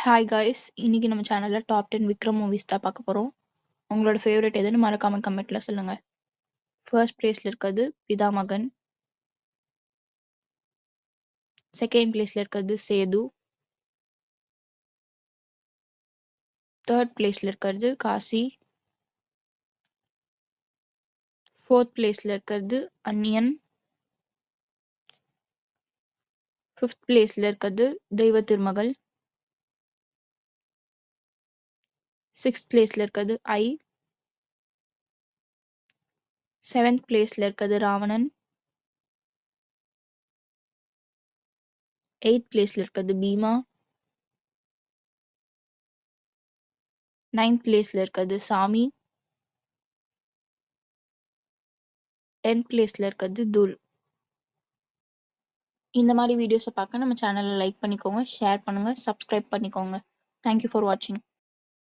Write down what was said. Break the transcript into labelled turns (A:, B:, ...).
A: Hi guys! இன்னைக்கு நம்ம சேனல்ல டாப் 10 விக்ரம் மூவிஸ் தான் பார்க்க போறோம். உங்களோட ஃபேவரைட் எதுன்னு மறக்காம கமெண்ட்ல சொல்லுங்க. ஃபர்ஸ்ட் பிளேஸ்ல இருக்கிறது பிதாமகன். செகண்ட் பிளேஸ்ல இருக்கிறது சேது. தேர்ட் பிளேஸ்ல இருக்கிறது காசி. ஃபோர்த் பிளேஸ்ல இருக்கிறது அந்நியன். ஃபிஃப்த் பிளேஸ்ல இருக்கிறது தெய்வ திருமகள். சிக்ஸ்த் பிளேஸ்ல இருக்கிறது ஐ. செவன்த் பிளேஸ்ல இருக்கிறது ராவணன். எய்த் பிளேஸ்ல இருக்கிறது பீமா. நைன்த் பிளேஸ்ல இருக்கிறது சாமி. 10th பிளேஸ்ல இருக்கிறது துல். இந்த மாதிரி வீடியோஸை பார்க்க நம்ம சேனலை லைக் பண்ணிக்கோங்க, ஷேர் பண்ணுங்க, சப்ஸ்கிரைப் பண்ணிக்கோங்க. தேங்க்யூ ஃபார் வாட்சிங்.